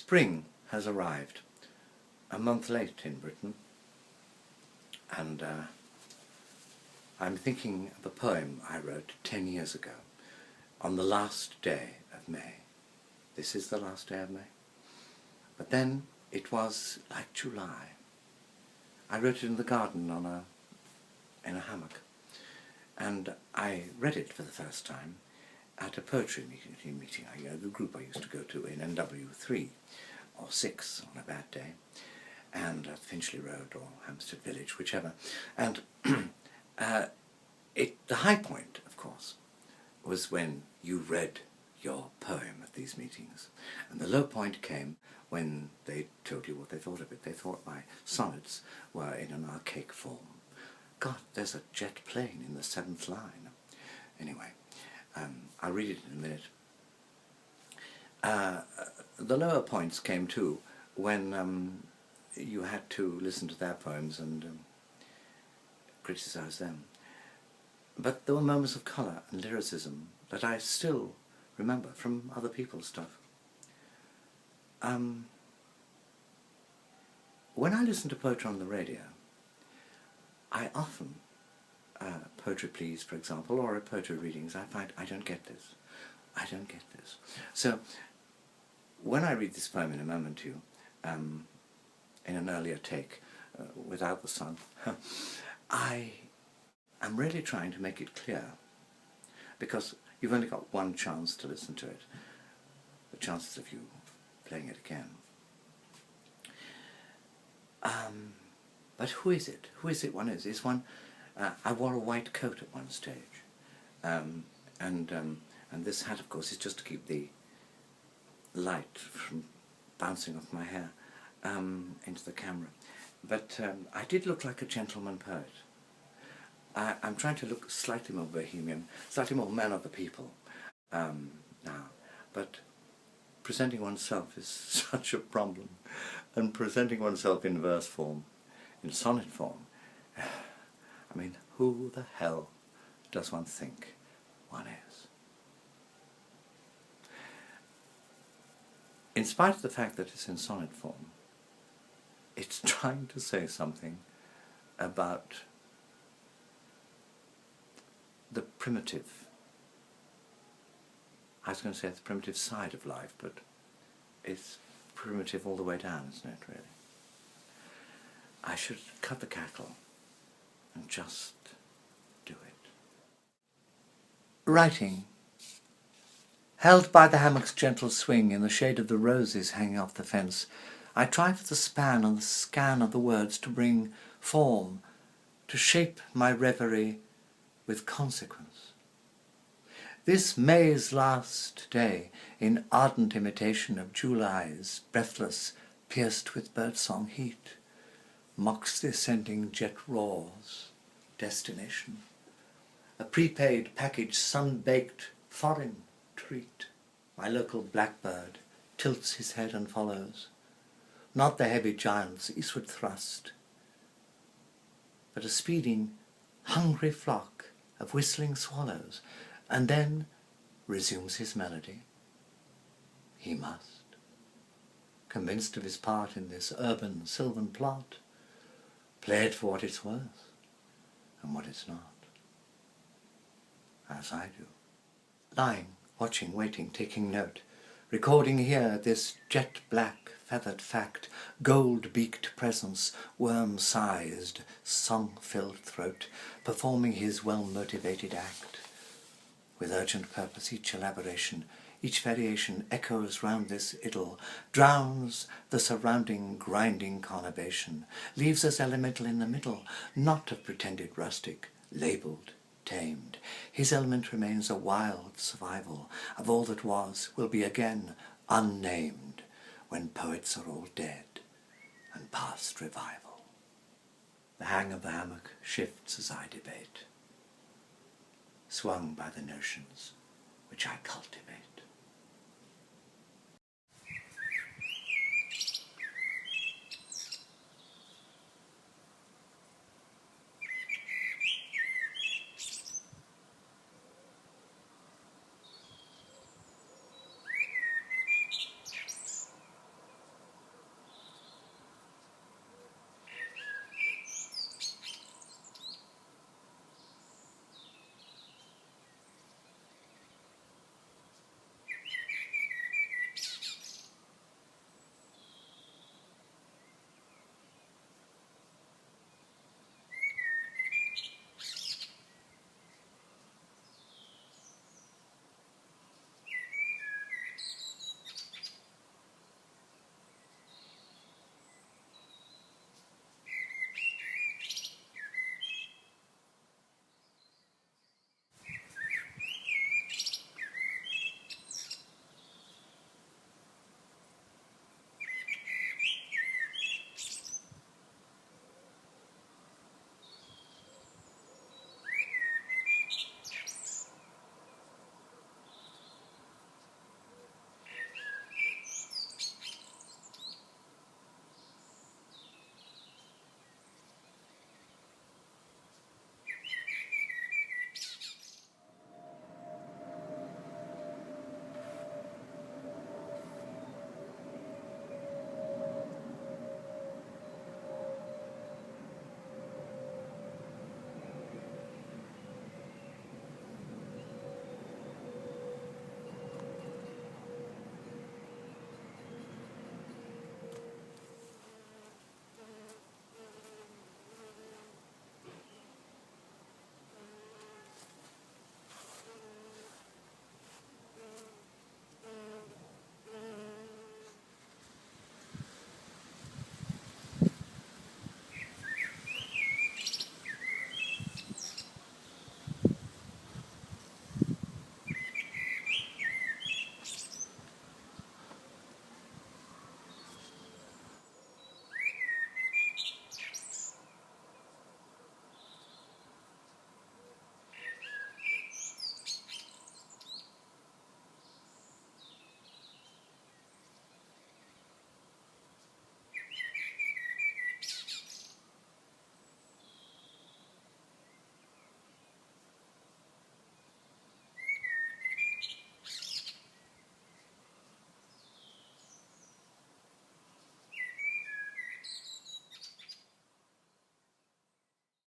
Spring has arrived, a month late in Britain, and I'm thinking of a poem I wrote 10 years ago, on the last day of May. This is the last day of May. But then it was like July. I wrote it in the garden in a hammock, and I read it for the first time at a poetry meeting, the group I used to go to in NW3 or 6 on a bad day, and at Finchley Road or Hampstead Village, whichever. And the high point, of course, was when you read your poem at these meetings, and the low point came when they told you what they thought of it. They thought my sonnets were in an archaic form. God, there's a jet plane in the 7th line. Anyway, I'll read it in a minute. The lower points came too when you had to listen to their poems and criticize them. But there were moments of colour and lyricism that I still remember from other people's stuff. When I listen to poetry on the radio, I often, Poetry Please, for example, or at poetry readings, I find I don't get this. I don't get this. So, when I read this poem in a moment to you, in an earlier take, without the sun, I am really trying to make it clear, because you've only got one chance to listen to it, the chances of you playing it again. But who is it? Who is it one is? Is one, I wore a white coat at one stage, and this hat, of course, is just to keep the light from bouncing off my hair into the camera. But I did look like a gentleman poet. I'm trying to look slightly more bohemian, slightly more man of the people now, but presenting oneself is such a problem, and presenting oneself in verse form, in sonnet form, I mean, who the hell does one think one is? In spite of the fact that it's in sonnet form, it's trying to say something about the primitive, I was going to say the primitive side of life, but it's primitive all the way down, isn't it, really? I should cut the cackle and just do it. Writing. Held by the hammock's gentle swing in the shade of the roses hanging off the fence, I try for the span and the scan of the words to bring form, to shape my reverie with consequence. This May's last day, in ardent imitation of July's breathless, pierced with birdsong heat, mocks the ascending jet roar's destination, a prepaid package sun-baked foreign treat. My local blackbird tilts his head and follows, not the heavy giant's eastward thrust, but a speeding, hungry flock of whistling swallows, and then resumes his melody. He must, convinced of his part in this urban sylvan plot, play it for what it's worth and what it's not, as I do. Lying, watching, waiting, taking note, recording here this jet-black feathered fact, gold-beaked presence, worm-sized, song-filled throat, performing his well-motivated act. With urgent purpose, each elaboration, each variation echoes round this idyll, drowns the surrounding grinding conurbation, leaves us elemental in the middle, not of pretended rustic, labelled, tamed. His element remains a wild survival of all that was, will be again unnamed, when poets are all dead and past revival. The hang of the hammock shifts as I debate, swung by the notions which I cultivate.